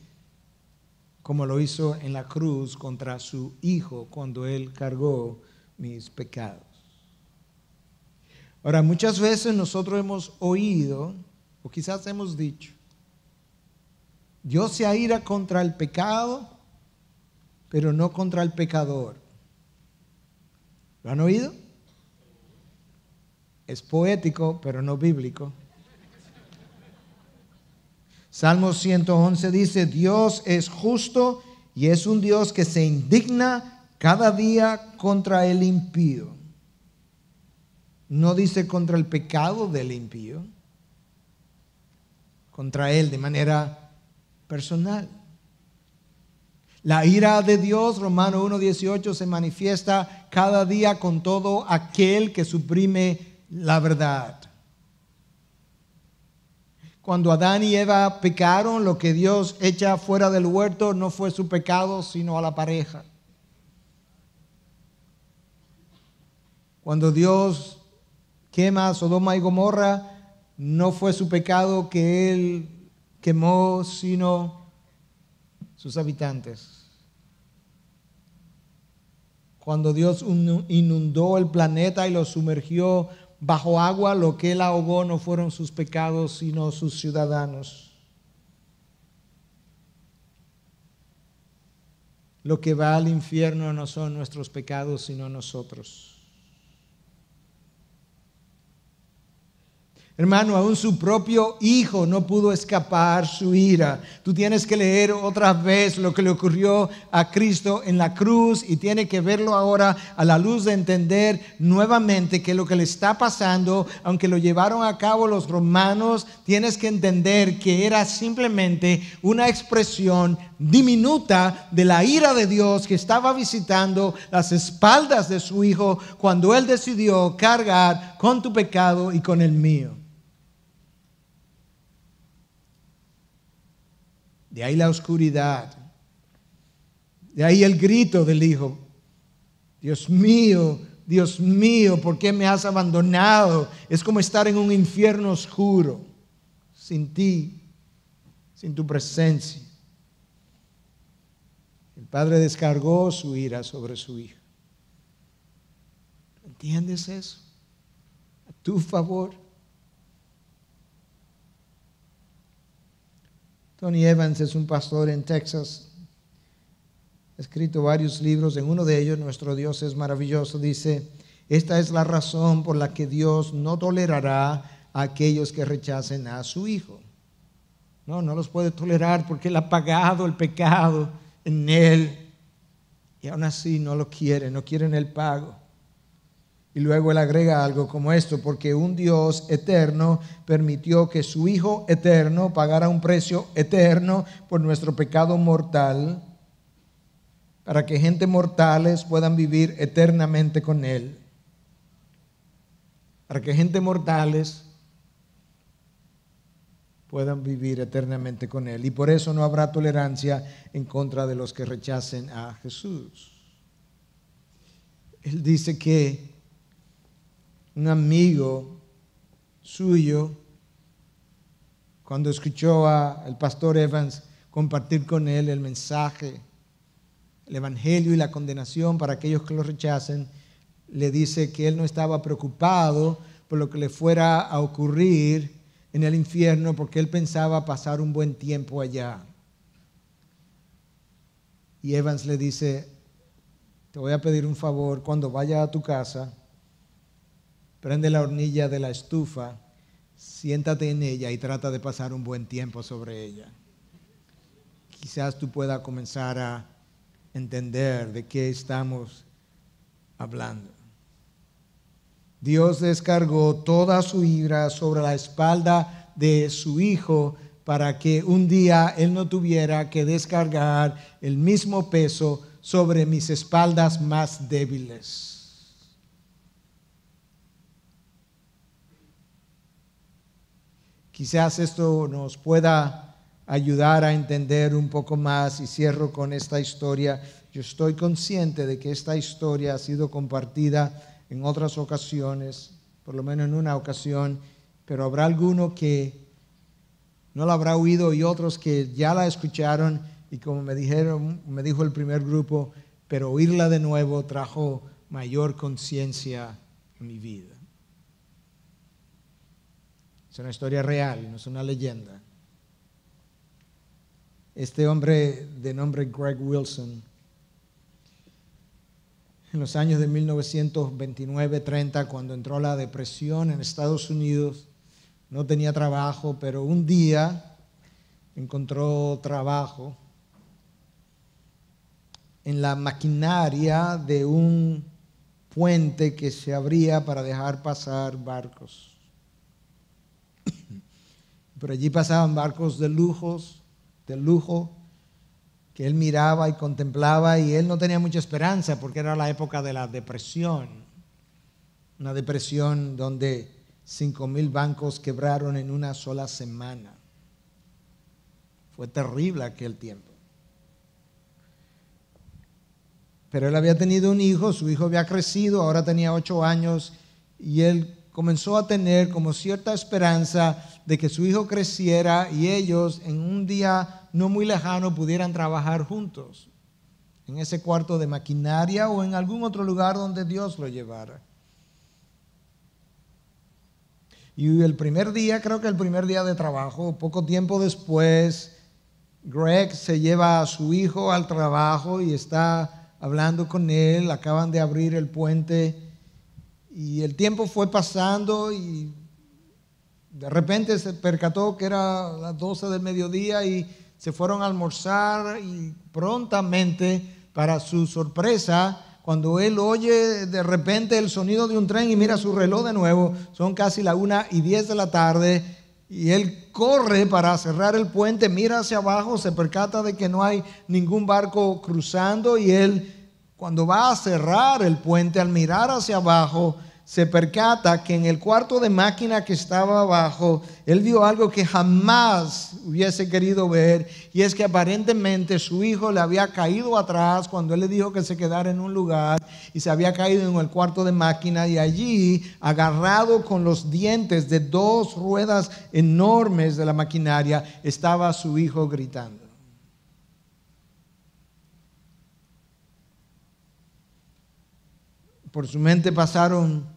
como lo hizo en la cruz contra su Hijo cuando Él cargó mis pecados. Ahora, muchas veces nosotros hemos oído, o quizás hemos dicho, Dios se aira contra el pecado, pero no contra el pecador. ¿Lo han oído? Es poético, pero no bíblico. Salmo 111 dice, Dios es justo y es un Dios que se indigna cada día contra el impío. No dice contra el pecado del impío, contra él de manera personal. La ira de Dios, Romanos 1:18, se manifiesta cada día con todo aquel que suprime la verdad. Cuando Adán y Eva pecaron, lo que Dios echa fuera del huerto no fue su pecado, sino a la pareja. Cuando Dios quema a Sodoma y Gomorra, no fue su pecado que Él quemó, sino sus habitantes. Cuando Dios inundó el planeta y lo sumergió bajo agua, lo que Él ahogó no fueron sus pecados, sino sus ciudadanos. Lo que va al infierno no son nuestros pecados, sino nosotros. Hermano, aún su propio hijo no pudo escapar su ira. Tú tienes que leer otra vez lo que le ocurrió a Cristo en la cruz y tienes que verlo ahora a la luz de entender nuevamente que lo que le está pasando, aunque lo llevaron a cabo los romanos, tienes que entender que era simplemente una expresión diminuta de la ira de Dios que estaba visitando las espaldas de su hijo cuando Él decidió cargar con tu pecado y con el mío. De ahí la oscuridad. De ahí el grito del hijo. Dios mío, ¿por qué me has abandonado? Es como estar en un infierno oscuro, sin ti, sin tu presencia. El padre descargó su ira sobre su hijo. ¿Entiendes eso? A tu favor. Tony Evans es un pastor en Texas. Ha escrito varios libros. En uno de ellos, Nuestro Dios es maravilloso, dice: esta es la razón por la que Dios no tolerará a aquellos que rechacen a su Hijo. No los puede tolerar porque Él ha pagado el pecado en Él. Y aún así no lo quieren, no quieren el pago. Y luego Él agrega algo como esto: porque un Dios eterno permitió que su Hijo eterno pagara un precio eterno por nuestro pecado mortal, para que gente mortales puedan vivir eternamente con Él. Para que gente mortales puedan vivir eternamente con Él. Y por eso no habrá tolerancia en contra de los que rechacen a Jesús. Él dice que un amigo suyo, cuando escuchó al pastor Evans compartir con él el mensaje, el evangelio y la condenación para aquellos que lo rechacen, le dice que él no estaba preocupado por lo que le fuera a ocurrir en el infierno, porque él pensaba pasar un buen tiempo allá. Y Evans le dice: te voy a pedir un favor, cuando vaya a tu casa, prende la hornilla de la estufa, siéntate en ella y trata de pasar un buen tiempo sobre ella. Quizás tú puedas comenzar a entender de qué estamos hablando. Dios descargó toda su ira sobre la espalda de su Hijo para que un día Él no tuviera que descargar el mismo peso sobre mis espaldas más débiles. Quizás esto nos pueda ayudar a entender un poco más, y cierro con esta historia. Yo estoy consciente de que esta historia ha sido compartida en otras ocasiones, por lo menos en una ocasión, pero habrá alguno que no la habrá oído y otros que ya la escucharon, y como me dijo el primer grupo, pero oírla de nuevo trajo mayor conciencia a mi vida. Es una historia real, no es una leyenda. Este hombre de nombre Greg Wilson, en los años de 1929-30, cuando entró la depresión en Estados Unidos, no tenía trabajo, pero un día encontró trabajo en la maquinaria de un puente que se abría para dejar pasar barcos. Por allí pasaban barcos de lujo, que él miraba y contemplaba, y él no tenía mucha esperanza porque era la época de la depresión. Una depresión donde 5,000 bancos quebraron en una sola semana. Fue terrible aquel tiempo. Pero él había tenido un hijo, su hijo había crecido, ahora tenía 8 años, y él comenzó a tener como cierta esperanza de que su hijo creciera y ellos en un día no muy lejano pudieran trabajar juntos en ese cuarto de maquinaria o en algún otro lugar donde Dios lo llevara. Y el primer día, creo que el primer día de trabajo, poco tiempo después, Greg se lleva a su hijo al trabajo y está hablando con él. Acaban de abrir el puente y el tiempo fue pasando y de repente se percató que era las 12 del mediodía y se fueron a almorzar, y prontamente, para su sorpresa, cuando él oye de repente el sonido de un tren y mira su reloj de nuevo, son casi las 1:10 de la tarde, y él corre para cerrar el puente, mira hacia abajo, se percata de que no hay ningún barco cruzando, y él, cuando va a cerrar el puente, al mirar hacia abajo, se percata que en el cuarto de máquina que estaba abajo, él vio algo que jamás hubiese querido ver, y es que aparentemente su hijo le había caído atrás cuando él le dijo que se quedara en un lugar, y se había caído en el cuarto de máquina, y allí, agarrado con los dientes de dos ruedas enormes de la maquinaria, estaba su hijo gritando. Por su mente pasaron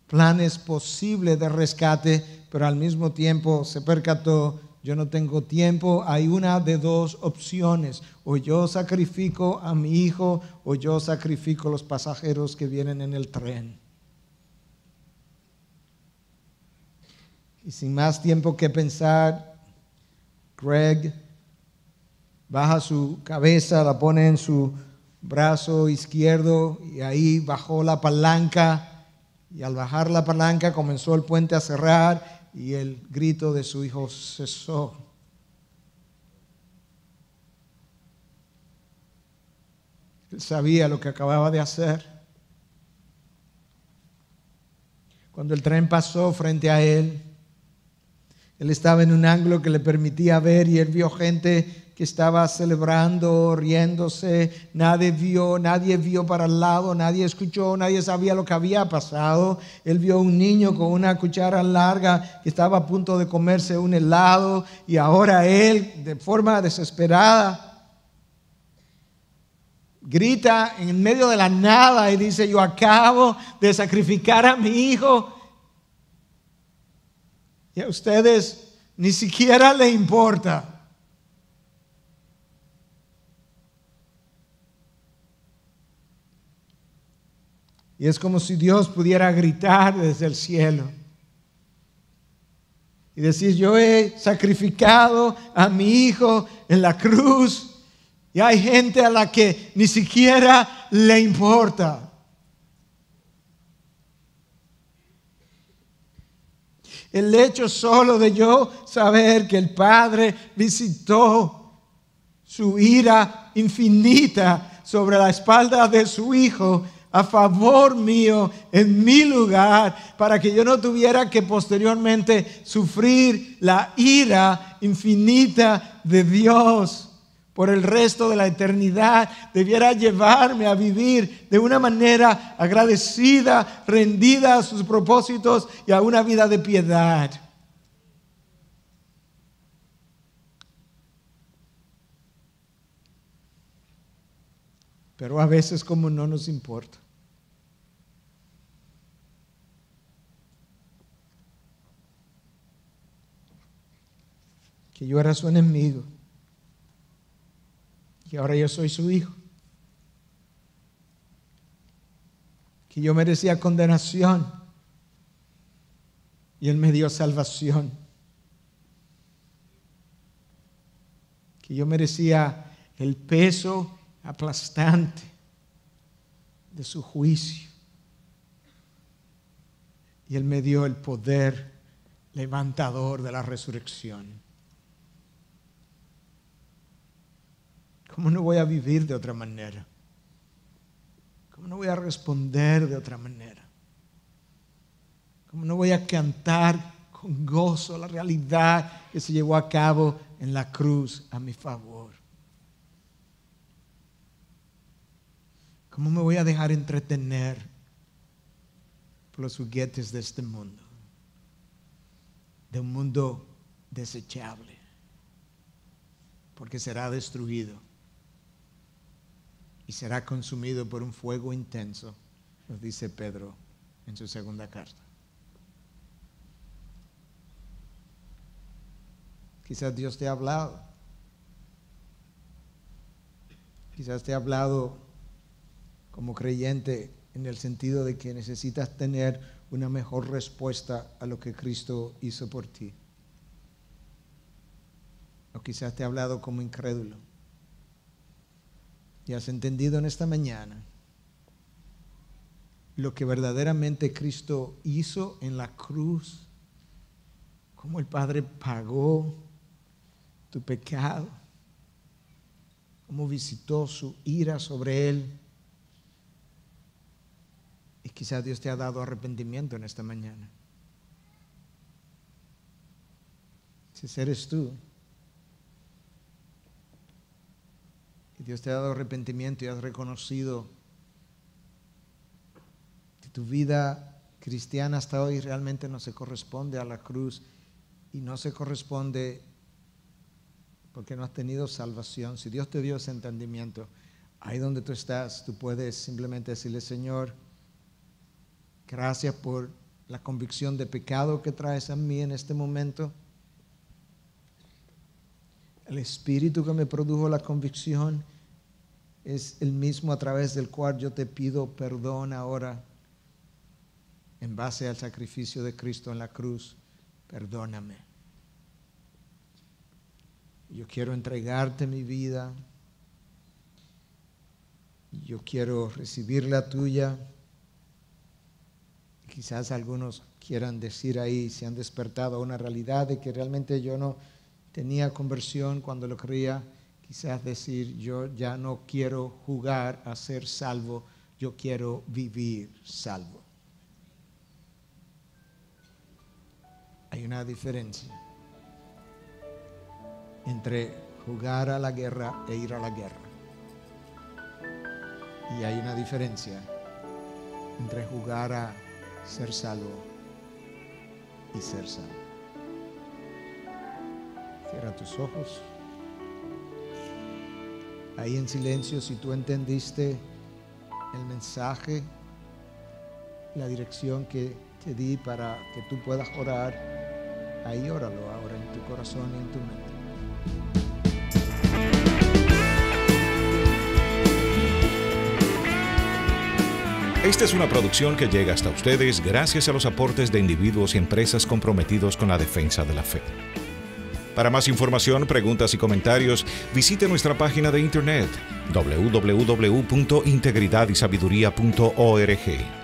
planes posibles de rescate, pero al mismo tiempo se percató: yo no tengo tiempo, hay una de dos opciones: o yo sacrifico a mi hijo, o yo sacrifico a los pasajeros que vienen en el tren. Y sin más tiempo que pensar, Greg baja su cabeza, la pone en su brazo izquierdo, y ahí bajó la palanca. Y al bajar la palanca comenzó el puente a cerrar, y el grito de su hijo cesó. Él sabía lo que acababa de hacer. Cuando el tren pasó frente a él, él estaba en un ángulo que le permitía ver, y él vio gente que estaba celebrando, riéndose. Nadie vio para el lado, nadie escuchó, nadie sabía lo que había pasado. Él vio un niño con una cuchara larga que estaba a punto de comerse un helado, y ahora él, de forma desesperada, grita en medio de la nada y dice: yo acabo de sacrificar a mi hijo, y a ustedes ni siquiera le importa. Y es como si Dios pudiera gritar desde el cielo y decir: yo he sacrificado a mi hijo en la cruz, y hay gente a la que ni siquiera le importa. El hecho solo de yo saber que el Padre visitó su ira infinita sobre la espalda de su hijo a favor mío, en mi lugar, para que yo no tuviera que posteriormente sufrir la ira infinita de Dios por el resto de la eternidad, debiera llevarme a vivir de una manera agradecida, rendida a sus propósitos y a una vida de piedad. Pero a veces, como no nos importa, que yo era su enemigo y ahora yo soy su hijo, que yo merecía condenación y Él me dio salvación, que yo merecía el peso aplastante de su juicio, y Él me dio el poder levantador de la resurrección. ¿Cómo no voy a vivir de otra manera? ¿Cómo no voy a responder de otra manera? ¿Cómo no voy a cantar con gozo la realidad que se llevó a cabo en la cruz a mi favor? ¿Cómo me voy a dejar entretener por los juguetes de este mundo? De un mundo desechable, porque será destruido y será consumido por un fuego intenso, nos dice Pedro en su segunda carta. Quizás Dios te ha hablado. Quizás te ha hablado como creyente en el sentido de que necesitas tener una mejor respuesta a lo que Cristo hizo por ti. O quizás te ha hablado como incrédulo. Y has entendido en esta mañana lo que verdaderamente Cristo hizo en la cruz, cómo el Padre pagó tu pecado, cómo visitó su ira sobre él, y quizás Dios te ha dado arrepentimiento en esta mañana. Si eres tú, y Dios te ha dado arrepentimiento y has reconocido que tu vida cristiana hasta hoy realmente no se corresponde a la cruz y no se corresponde porque no has tenido salvación. Si Dios te dio ese entendimiento, ahí donde tú estás, tú puedes simplemente decirle: Señor, gracias por la convicción de pecado que traes a mí en este momento. El espíritu que me produjo la convicción es el mismo a través del cual yo te pido perdón ahora. En base al sacrificio de Cristo en la cruz, perdóname. Yo quiero entregarte mi vida. Yo quiero recibir la tuya. Quizás algunos quieran decir ahí, se han despertado a una realidad de que realmente yo no tenía conversión cuando lo creía. Quizás decir: yo ya no quiero jugar a ser salvo, yo quiero vivir salvo. Hay una diferencia entre jugar a la guerra e ir a la guerra. Y hay una diferencia entre jugar a ser salvo y ser salvo. Cierra tus ojos. Ahí en silencio, si tú entendiste el mensaje, la dirección que te di para que tú puedas orar, ahí óralo ahora en tu corazón y en tu mente. Esta es una producción que llega hasta ustedes gracias a los aportes de individuos y empresas comprometidos con la defensa de la fe. Para más información, preguntas y comentarios, visite nuestra página de internet www.integridadisabiduría.org.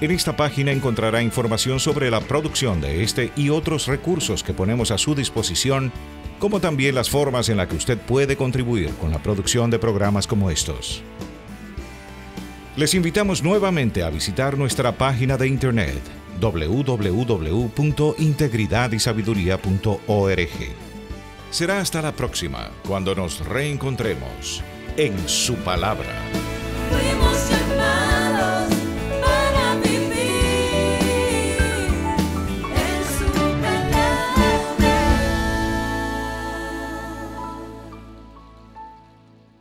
En esta página encontrará información sobre la producción de este y otros recursos que ponemos a su disposición, como también las formas en las que usted puede contribuir con la producción de programas como estos. Les invitamos nuevamente a visitar nuestra página de internet www.integridadisabiduría.org. Será hasta la próxima, cuando nos reencontremos en su palabra.